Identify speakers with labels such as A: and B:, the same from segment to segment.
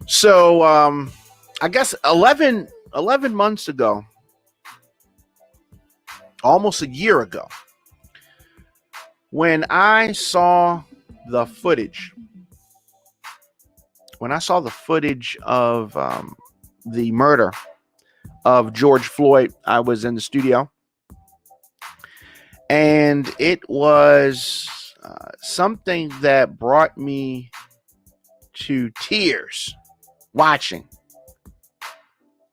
A: So I guess 11 months ago, almost a year ago, when I saw the footage, of the murder of George Floyd, I was in the studio, and it was something that brought me to tears watching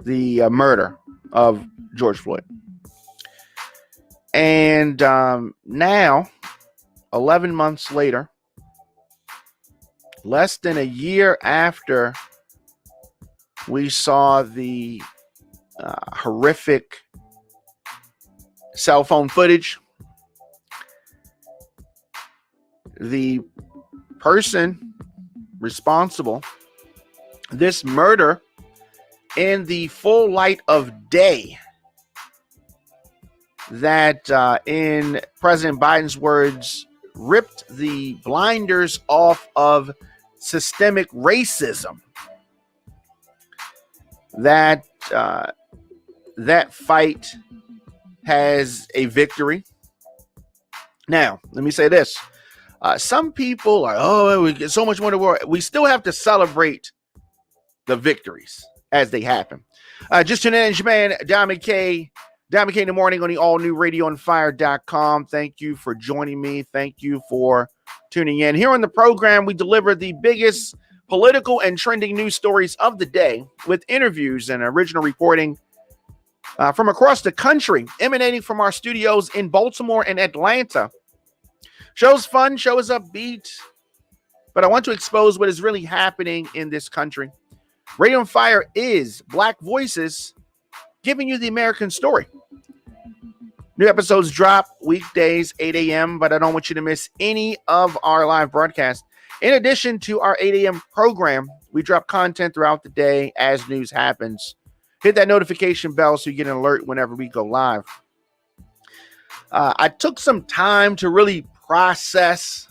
A: the murder of George Floyd. And now, 11 months later, less than a year after we saw the horrific cell phone footage, the person responsible, this murder in the full light of day, that in President Biden's words, ripped the blinders off of systemic racism. That fight has a victory. Now, let me say this. Some people are, we get so much more to war. We still have to celebrate the victories as they happen. Just tune in, man. Diamond K in the morning on the all-new radioonfire.com. Thank you for joining me. Thank you for tuning in. Here on the program, we deliver the biggest political and trending news stories of the day with interviews and original reporting from across the country, emanating from our studios in Baltimore and Atlanta. Show's fun, show is upbeat, but I want to expose what is really happening in this country. Radio on Fire is Black voices giving you the American story. New episodes drop weekdays, 8 a.m., but I don't want you to miss any of our live broadcasts. In addition to our 8 a.m. program, we drop content throughout the day as news happens. Hit that notification bell so you get an alert whenever we go live. I took some time to really process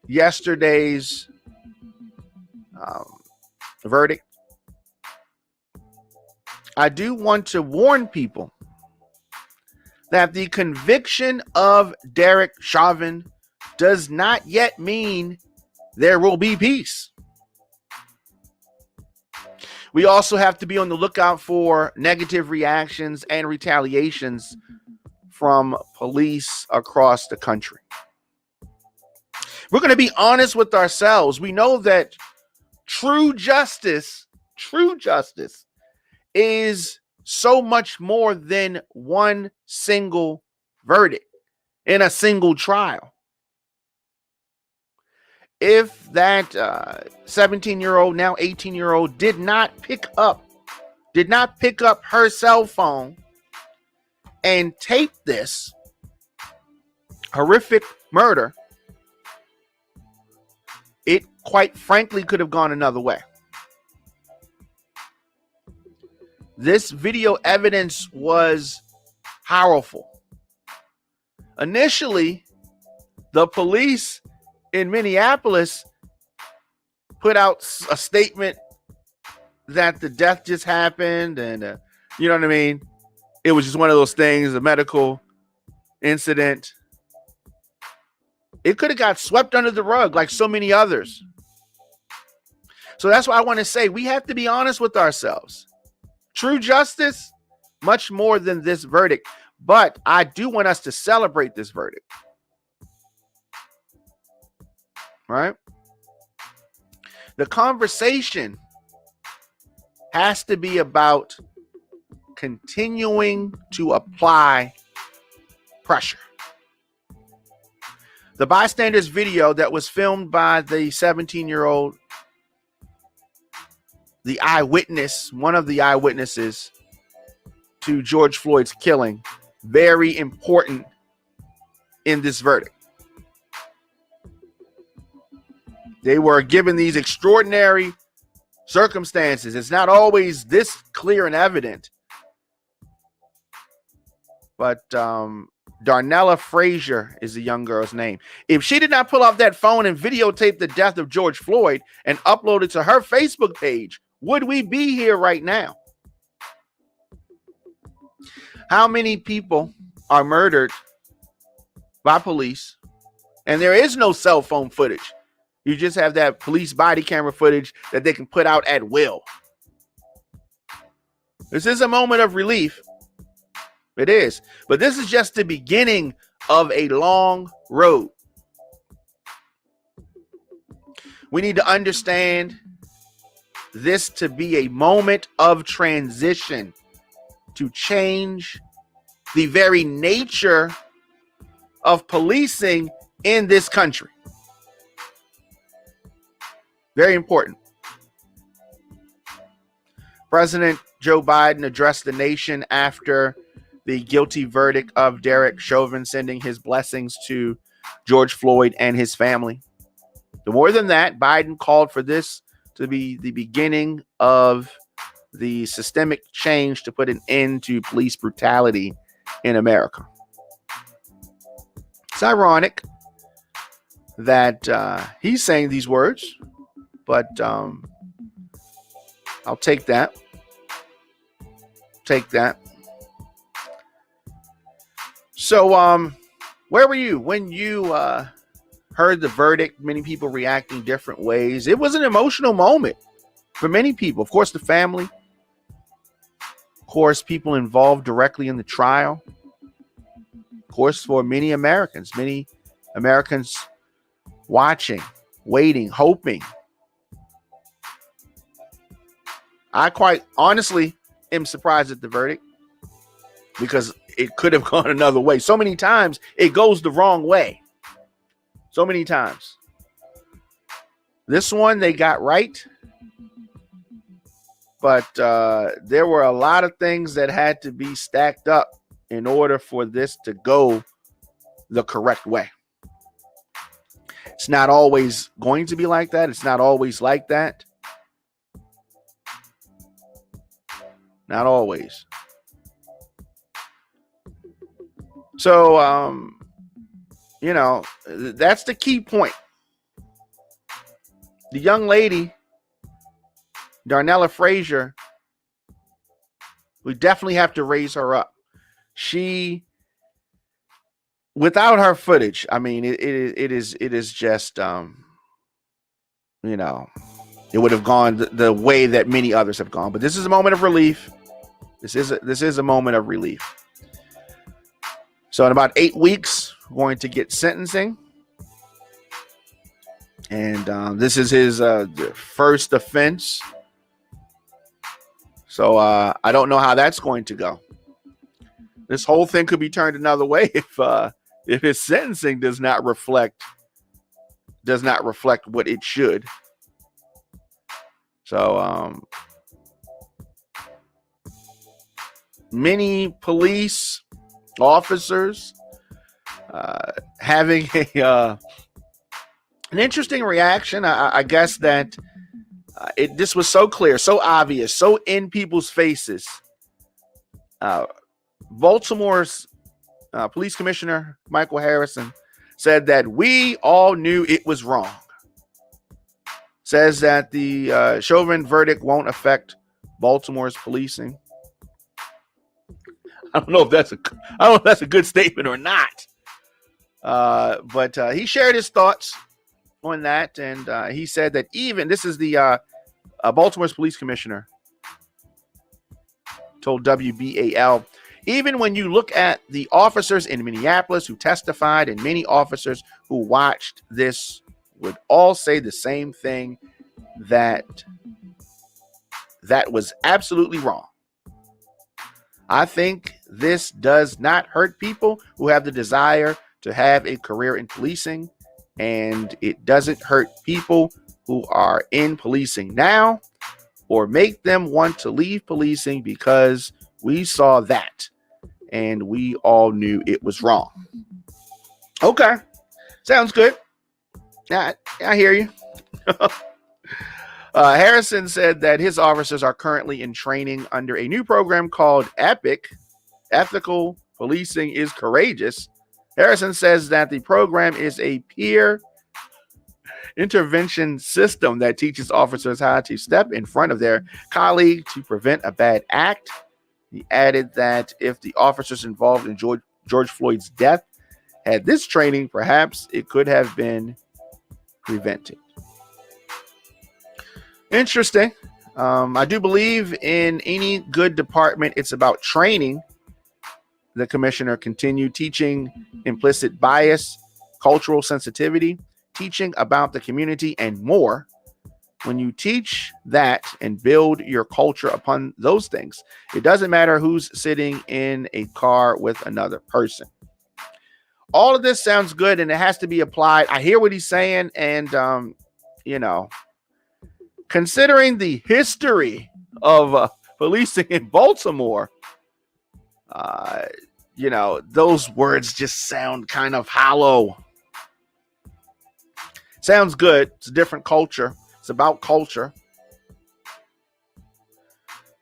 A: yesterday's verdict. I do want to warn people that the conviction of Derek Chauvin does not yet mean there will be peace. We also have to be on the lookout for negative reactions and retaliations from police across the country. We're going to be honest with ourselves. We know that true justice is so much more than one single verdict in a single trial. If that 17-year-old, now 18-year-old, did not pick up her cell phone and tape this horrific murder, it quite frankly could have gone another way. This video evidence was powerful. Initially, the police in Minneapolis put out a statement that the death just happened and, you know what I mean? It was just one of those things, a medical incident. It could have got swept under the rug like so many others. So that's why I want to say we have to be honest with ourselves. True justice, much more than this verdict. But I do want us to celebrate this verdict. Right? The conversation has to be about continuing to apply pressure. The bystanders video that was filmed by the 17-year-old, the eyewitness, one of the eyewitnesses to George Floyd's killing, very important in this verdict. They were given these extraordinary circumstances. It's not always this clear and evident. But Darnella Frazier is the young girl's name. If she did not pull out that phone and videotape the death of George Floyd and upload it to her Facebook page, would we be here right now? How many people are murdered by police and there is no cell phone footage? You just have that police body camera footage that they can put out at will. This is a moment of relief. It is. But this is just the beginning of a long road. We need to understand this to be a moment of transition to change the very nature of policing in this country. Very important. President Joe Biden addressed the nation after the guilty verdict of Derek Chauvin, sending his blessings to George Floyd and his family. But more than that, Biden called for this to be the beginning of the systemic change to put an end to police brutality in America. It's ironic that he's saying these words, but I'll take that. Take that. So, where were you when you heard the verdict? Many people reacting different ways. It was an emotional moment for many people. Of course, the family. Of course, people involved directly in the trial. Of course, for many Americans watching, waiting, hoping. I quite honestly am surprised at the verdict because it could have gone another way. So many times it goes the wrong way. So many times. This one they got right. But there were a lot of things that had to be stacked up in order for this to go the correct way. It's not always going to be like that. It's not always like that. Not always. So, that's the key point. The young lady, Darnella Frazier, we definitely have to raise her up. She, without her footage, I mean, it is just, it would have gone the way that many others have gone. But this is a moment of relief. This is a moment of relief. So in about 8 weeks, we're going to get sentencing. And this is his first offense. So I don't know how that's going to go. This whole thing could be turned another way if his sentencing does not reflect what it should. So many police officers having an interesting reaction. I guess that this was so clear, so obvious, so in people's faces. Baltimore's police commissioner, Michael Harrison, said that we all knew it was wrong. Says that the Chauvin verdict won't affect Baltimore's policing. I don't know if that's a good statement or not. But he shared his thoughts on that, and he said that this is the Baltimore's police commissioner told WBAL, even when you look at the officers in Minneapolis who testified and many officers who watched this would all say the same thing, that was absolutely wrong. I think this does not hurt people who have the desire to have a career in policing, and it doesn't hurt people who are in policing now or make them want to leave policing, because we saw that and we all knew it was wrong. Okay. Sounds good. I hear you. Harrison said that his officers are currently in training under a new program called EPIC. Ethical Policing is Courageous. Harrison says that the program is a peer intervention system that teaches officers how to step in front of their colleague to prevent a bad act. He added that if the officers involved in George Floyd's death had this training, perhaps it could have been prevented. Interesting. I do believe in any good department, it's about training. The commissioner continued teaching implicit bias, cultural sensitivity, teaching about the community, and more. When you teach that and build your culture upon those things, it doesn't matter who's sitting in a car with another person. All of this sounds good and it has to be applied. I hear what he's saying. And, considering the history of policing in Baltimore, those words just sound kind of hollow. Sounds good. It's a different culture. It's about culture.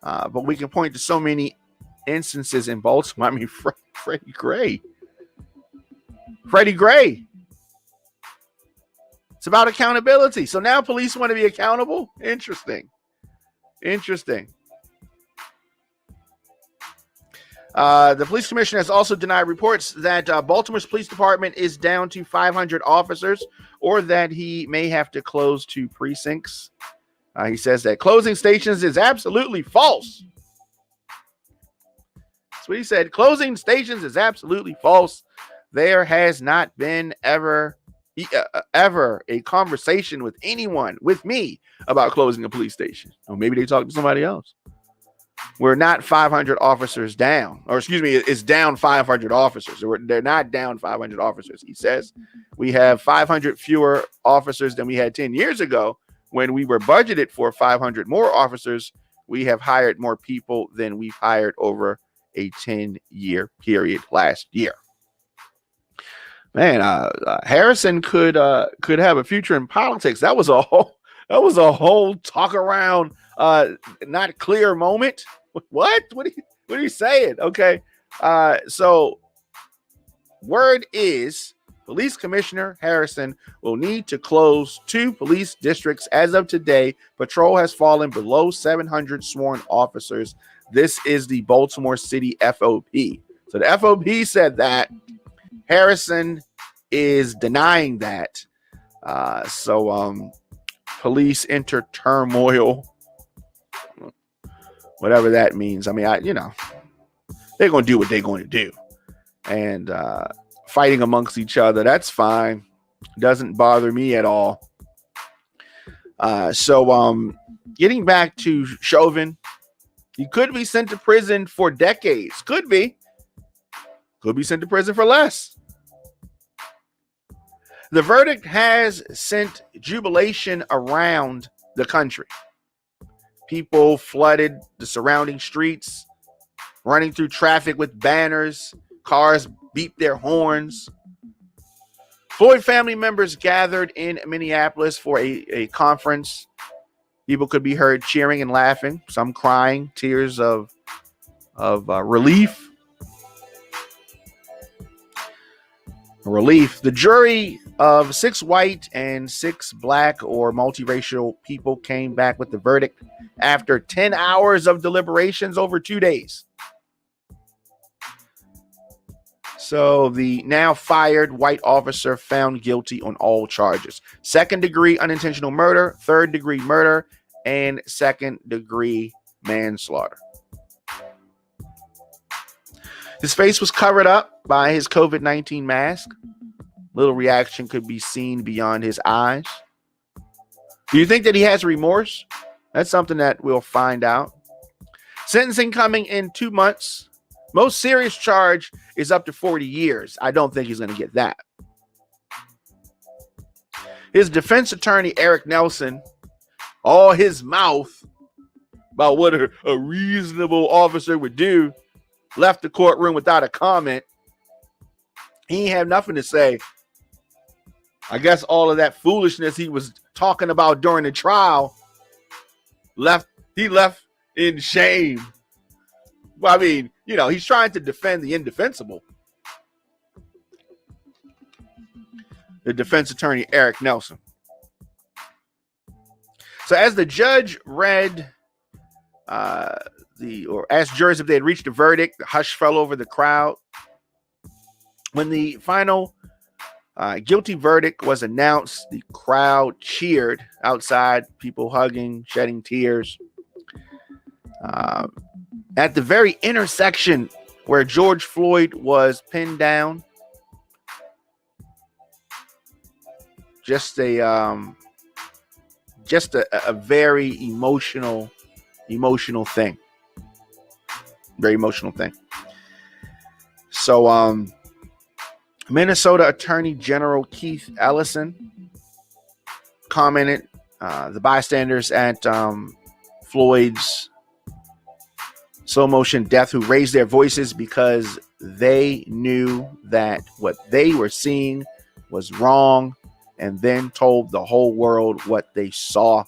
A: But we can point to so many instances in Baltimore. I mean, Freddie Gray. It's about accountability. So now police want to be accountable? Interesting. The police commissioner has also denied reports that Baltimore's police department is down to 500 officers or that he may have to close 2 precincts. He says that closing stations is absolutely false. That's what he said. Closing stations is absolutely false. There has not been ever a conversation with anyone, with me, about closing a police station. Or maybe they talked to somebody else. We're not 500 officers down, or excuse me, it's down 500 officers. They're not down 500 officers. He says we have 500 fewer officers than we had 10 years ago when we were budgeted for 500 more officers. We have hired more people than we've hired over a 10-year period last year. Man, Harrison could have a future in politics. That was a whole talk around not clear moment. What are you saying? Okay. So word is Police Commissioner Harrison will need to close 2 police districts as of today. Patrol has fallen below 700 sworn officers. This is the Baltimore City FOP. So the FOP said that. Harrison is denying that. Police enter turmoil, whatever that means. I mean, they're going to do what they're going to do. And fighting amongst each other, that's fine. Doesn't bother me at all. Getting back to Chauvin, he could be sent to prison for decades. Could be sent to prison for less. The verdict has sent jubilation around the country. People flooded the surrounding streets, running through traffic with banners. Cars beeped their horns. Floyd family members gathered in Minneapolis for a conference. People could be heard cheering and laughing, some crying, tears of relief. The jury of 6 white and 6 black or multiracial people came back with the verdict after 10 hours of deliberations over 2 days. So the now fired white officer found guilty on all charges: 2nd-degree unintentional murder, 3rd-degree murder, and 2nd-degree manslaughter. His face was covered up by his COVID-19 mask. Little reaction could be seen beyond his eyes. Do you think that he has remorse? That's something that we'll find out. Sentencing coming in 2 months. Most serious charge is up to 40 years. I don't think he's going to get that. His defense attorney, Eric Nelson, all his mouth about what a reasonable officer would do, left the courtroom without a comment. He ain't have nothing to say. I guess all of that foolishness he was talking about during the trial he left in shame. Well, I mean, he's trying to defend the indefensible. the defense attorney, Eric Nelson. So as the judge read or asked jurors if they had reached a verdict, the hush fell over the crowd. When the final guilty verdict was announced, the crowd cheered outside, people hugging, shedding tears. At the very intersection where George Floyd was pinned down, just a very emotional thing. Very emotional thing. So, Minnesota Attorney General Keith Ellison commented, the bystanders at Floyd's slow motion death who raised their voices because they knew that what they were seeing was wrong, and then told the whole world what they saw.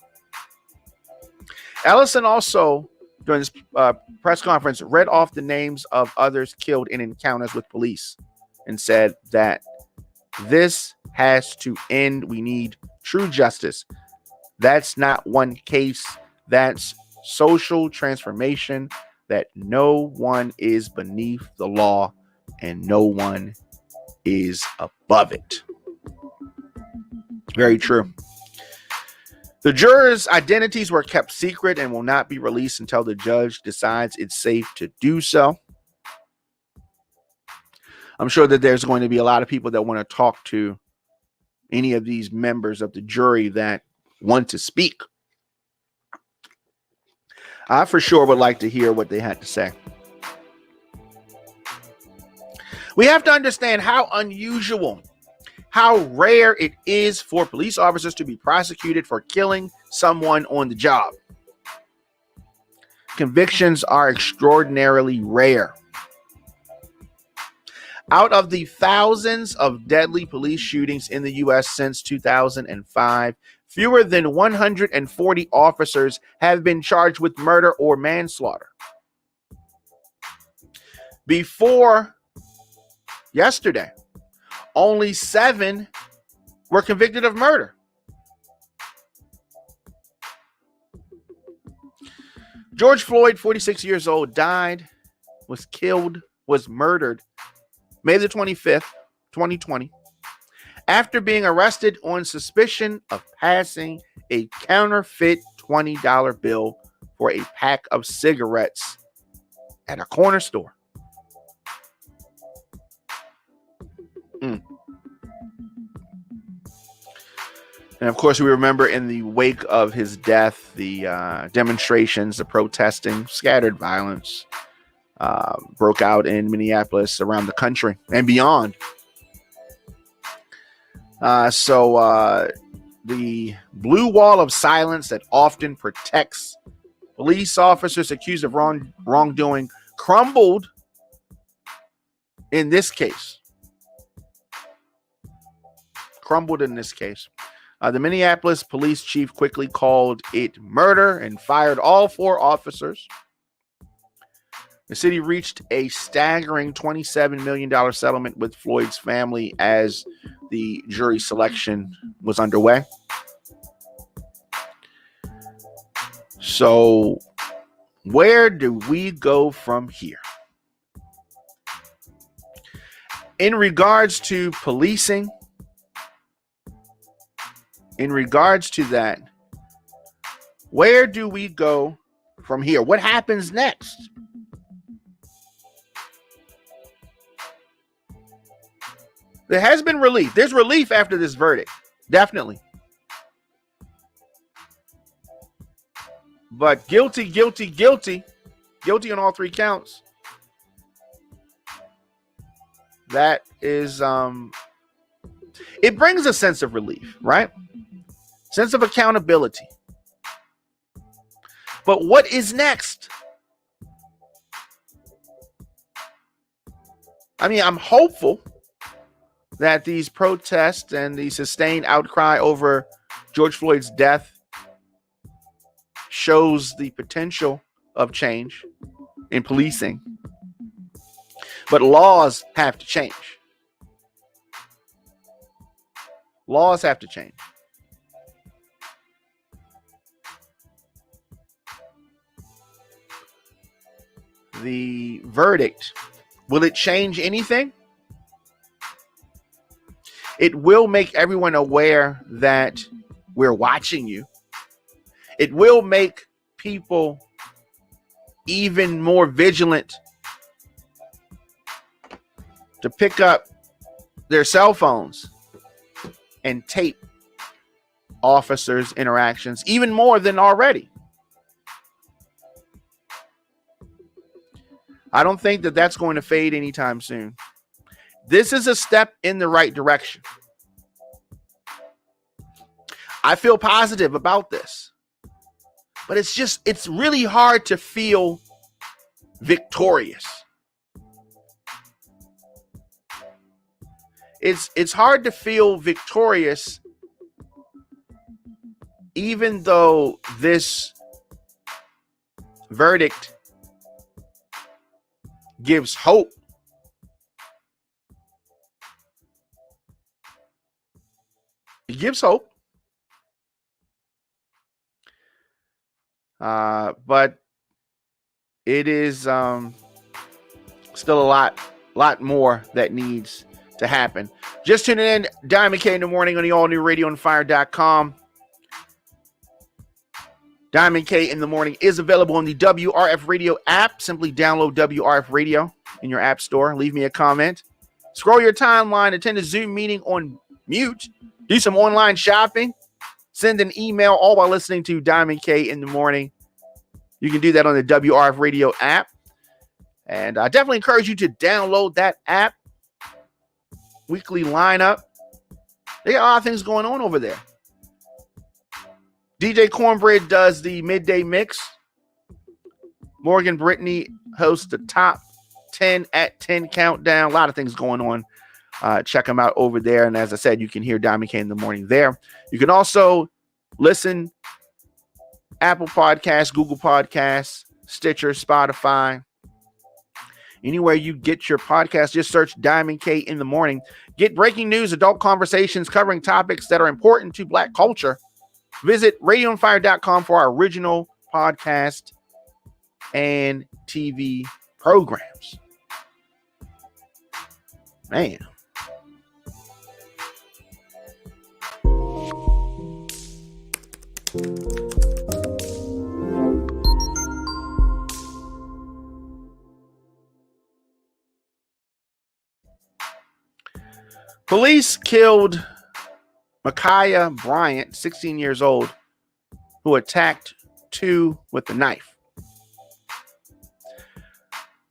A: Ellison also, during this press conference, read off the names of others killed in encounters with police and said that this has to end. We need true justice. That's not one case. That's social transformation, that no one is beneath the law and no one is above it. Very true. The jurors' identities were kept secret and will not be released until the judge decides it's safe to do so. I'm sure that there's going to be a lot of people that want to talk to any of these members of the jury that want to speak. I for sure would like to hear what they had to say. We have to understand how unusual, how rare it is for police officers to be prosecuted for killing someone on the job. Convictions are extraordinarily rare. Out of the thousands of deadly police shootings in the U.S. since 2005, fewer than 140 officers have been charged with murder or manslaughter. Before yesterday, only 7 were convicted of murder. George Floyd, 46 years old, died, was killed, was murdered May the 25th, 2020, after being arrested on suspicion of passing a counterfeit $20 bill for a pack of cigarettes at a corner store. And of course, we remember in the wake of his death, the demonstrations, the protesting, scattered violence broke out in Minneapolis, around the country and beyond. So the blue wall of silence that often protects police officers accused of wrongdoing crumbled in this case. The Minneapolis police chief quickly called it murder and fired all 4 officers. The city reached a staggering $27 million settlement with Floyd's family as the jury selection was underway. So, where do we go from here? In regards to policing, in regards to that, where do we go from here? What happens next? There has been relief. There's relief after this verdict. Definitely. But guilty on all 3 counts. That is, it brings a sense of relief, right? Sense of accountability. But what is next? I mean, I'm hopeful that these protests and the sustained outcry over George Floyd's death shows the potential of change in policing. But laws have to change. Laws have to change. The verdict, will it change anything? It will make everyone aware that we're watching you. It will make people even more vigilant to pick up their cell phones and tape officers' interactions even more than already. I don't think that that's going to fade anytime soon. This is a step in the right direction. I feel positive about this, but it's really hard to feel victorious. It's hard to feel victorious even though this verdict gives hope. It gives hope. But it is still a lot more that needs to happen. Just tuning in, Diamond K in the morning on the all new radioandfire.com. Diamond K in the morning is available on the WRF Radio app. Simply download WRF Radio in your app store. Leave me a comment. Scroll your timeline. Attend a Zoom meeting on mute. Do some online shopping. Send an email, all while listening to Diamond K in the morning. You can do that on the WRF Radio app. And I definitely encourage you to download that app. Weekly lineup. They got a lot of things going on over there. DJ Cornbread does the midday mix. Morgan Brittany hosts the top 10 at 10 countdown. A lot of things going on. Check them out over there. And as I said, you can hear Diamond K in the morning there. You can also listen Apple Podcasts, Google Podcasts, Stitcher, Spotify. Anywhere you get your podcast, just search Diamond K in the morning. Get breaking news, adult conversations covering topics that are important to Black culture. Visit radioandfire.com for our original podcast and TV programs. Man. Police killed Ma'Khia Bryant, 16 years old, who attacked two with a knife.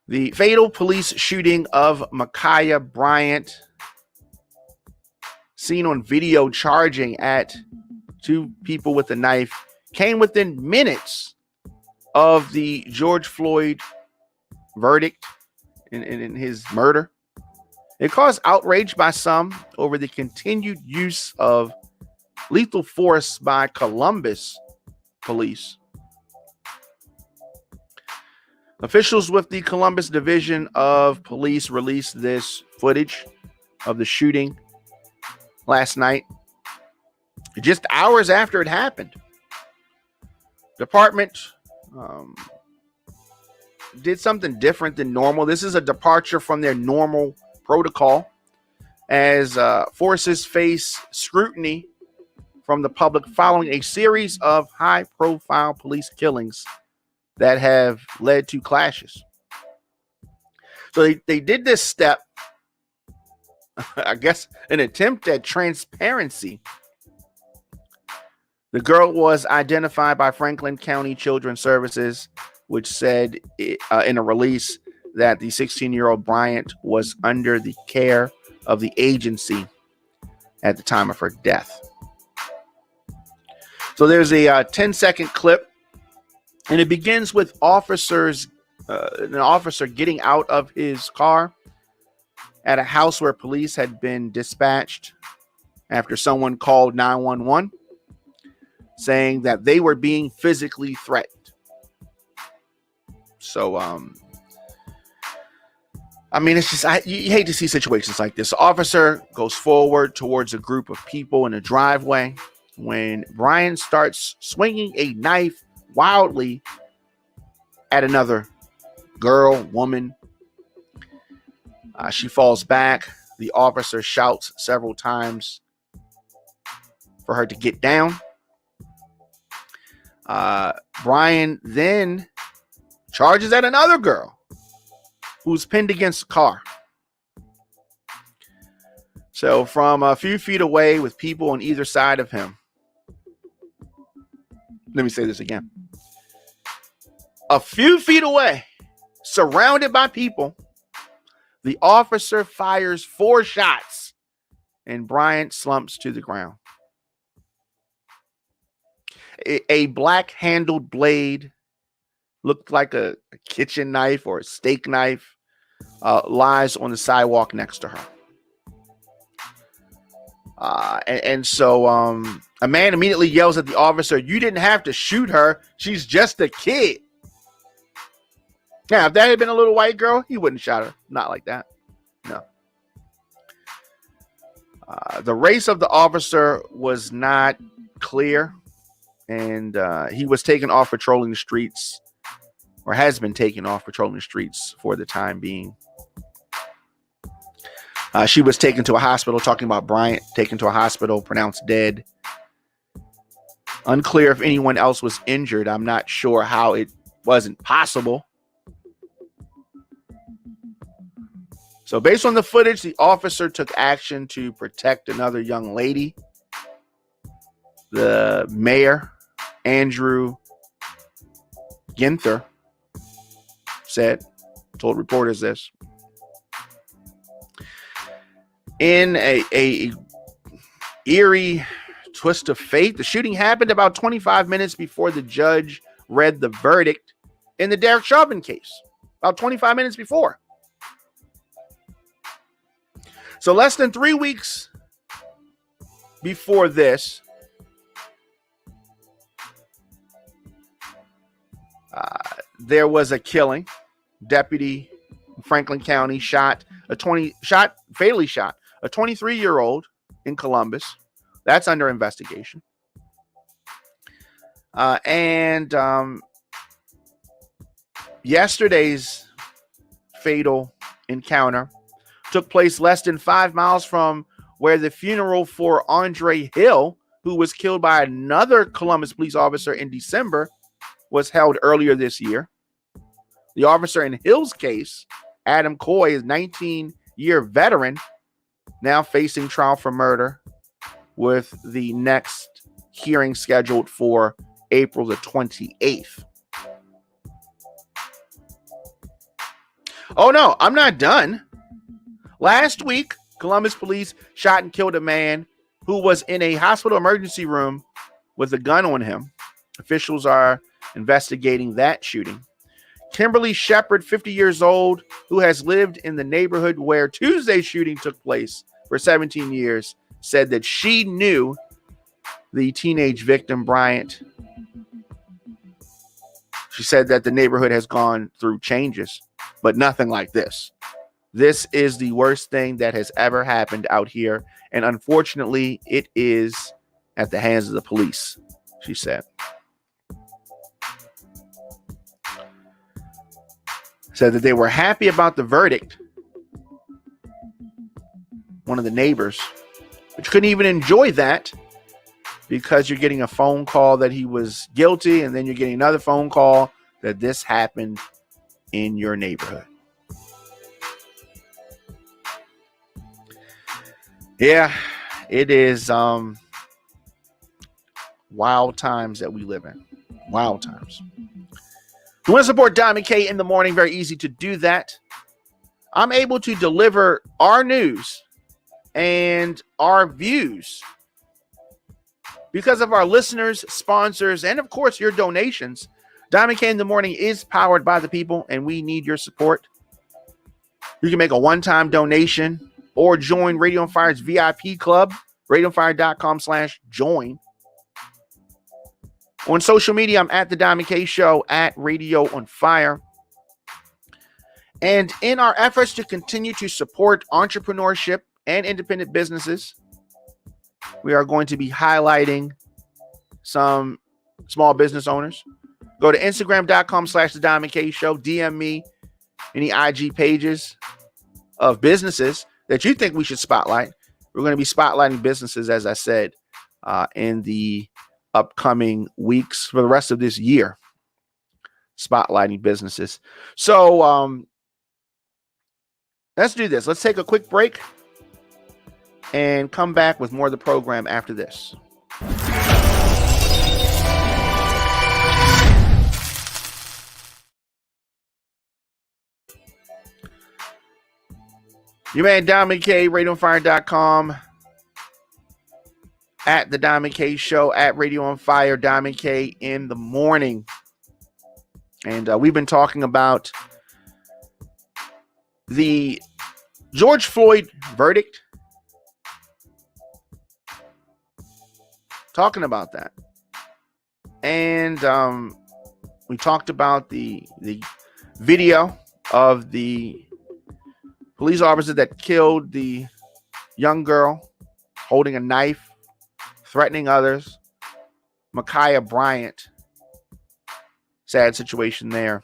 A: The fatal police shooting of Ma'Khia Bryant, seen on video charging at two people with a knife, came within minutes of the George Floyd verdict in his murder. It caused outrage by some over the continued use of lethal force by Columbus police. Officials with the Columbus Division of Police released this footage of the shooting last night, just hours after it happened. Department did something different than normal. This is a departure from their normal protocol as forces face scrutiny from the public following a series of high-profile police killings that have led to clashes. So they did this step, I guess, an attempt at transparency. The girl was identified by Franklin County Children's Services, which said in a release that the 16-year-old Bryant was under the care of the agency at the time of her death. So there's a 10-second clip, and it begins with an officer getting out of his car at a house where police had been dispatched after someone called 911 saying that they were being physically threatened. So I mean, it's just, you hate to see situations like this. The officer goes forward towards a group of people in a driveway when Brian starts swinging a knife wildly at another girl, woman. She falls back. The officer shouts several times for her to get down. Brian then charges at another girl who's pinned against a car. So from a few feet away with people on either side of him. Let me say this again. A few feet away, surrounded by people, the officer fires 4 shots and Bryant slumps to the ground. A black-handled blade, looked like a kitchen knife or a steak knife, lies on the sidewalk next to her. So a man immediately yells at the officer, "You didn't have to shoot her. She's just a kid." Now, if that had been a little white girl, he wouldn't shot her. Not like that. No. The race of the officer was not clear, and he was taken off patrolling the streets, or has been taken off patrolling the streets for the time being. She was taken to a hospital, talking about Bryant, taken to a hospital, pronounced dead. Unclear if anyone else was injured. I'm not sure how it wasn't possible. So based on the footage, the officer took action to protect another young lady. The mayor, Andrew Ginther, told reporters this. In a eerie twist of fate, the shooting happened about 25 minutes before the judge read the verdict in the Derek Chauvin case. About 25 minutes before. So less than 3 weeks before this, there was a killing. Deputy Franklin County fatally shot a 23-year-old in Columbus. That's under investigation. Yesterday's fatal encounter took place less than 5 miles from where the funeral for Andre Hill, who was killed by another Columbus police officer in December, was held earlier this year. The officer in Hill's case, Adam Coy, is a 19-year veteran, now facing trial for murder, with the next hearing scheduled for April the 28th. Oh no, I'm not done. Last week, Columbus police shot and killed a man who was in a hospital emergency room with a gun on him. Officials are investigating that shooting. Kimberly Shepard, 50 years old, who has lived in the neighborhood where Tuesday's shooting took place for 17 years, said that she knew the teenage victim, Bryant. She said that the neighborhood has gone through changes, but nothing like this. This is the worst thing that has ever happened out here, and unfortunately, it is at the hands of the police, she said. Said that they were happy about the verdict. One of the neighbors, but you couldn't even enjoy that because you're getting a phone call that he was guilty, and then you're getting another phone call that this happened in your neighborhood. Yeah, it is wild times that we live in. Wild times. If you want to support Diamond K in the morning, very easy to do that. I'm able to deliver our news and our views because of our listeners, sponsors, and of course your donations. Diamond K in the morning is powered by the people, and we need your support. You can make a one-time donation or join Radio on Fire's VIP club, radioonfire.com/join. On social media, I'm at The Diamond K Show, at Radio on Fire. And in our efforts to continue to support entrepreneurship and independent businesses, we are going to be highlighting some small business owners. Go to Instagram.com/The Diamond K Show. DM me any IG pages of businesses that you think we should spotlight. We're going to be spotlighting businesses, as I said, in the upcoming weeks for the rest of this year. Spotlighting businesses. So let's do this. Let's take a quick break and come back with more of the program after this. Your man Diamond K, RadioOnFire.com, at The Diamond K Show, at Radio on Fire, Diamond K in the morning. And we've been talking about the George Floyd verdict. Talking about that. And we talked about the video of the police officer that killed the young girl holding a knife, threatening others. Ma'Khia Bryant. Sad situation there.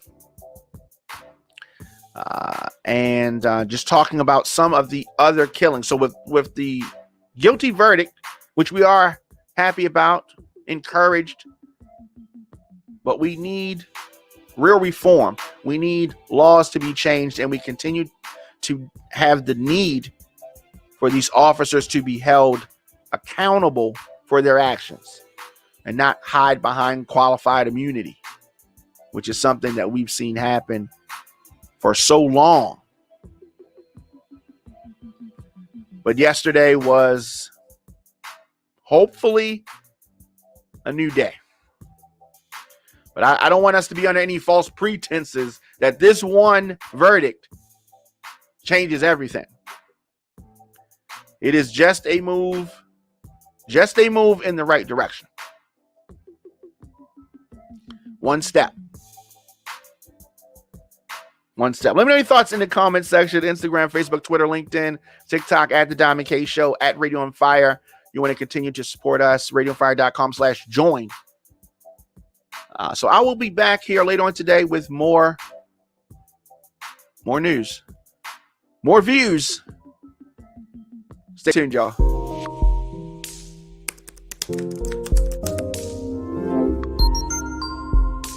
A: And just talking about some of the other killings. So with the guilty verdict, which we are happy about, encouraged, but we need real reform. We need laws to be changed, and we continue to have the need for these officers to be held accountable for their actions and not hide behind qualified immunity, which is something that we've seen happen for so long. But yesterday was hopefully a new day. But I don't want us to be under any false pretenses that this one verdict changes everything. It is just a move in the right direction. One step. Let me know your thoughts in the comment section. Instagram, Facebook, Twitter, LinkedIn, TikTok, at The Diamond K Show, at Radio on Fire. You want to continue to support us, radioonfire.com/join. So I will be back here later on today with more news, more views. Stay tuned, y'all.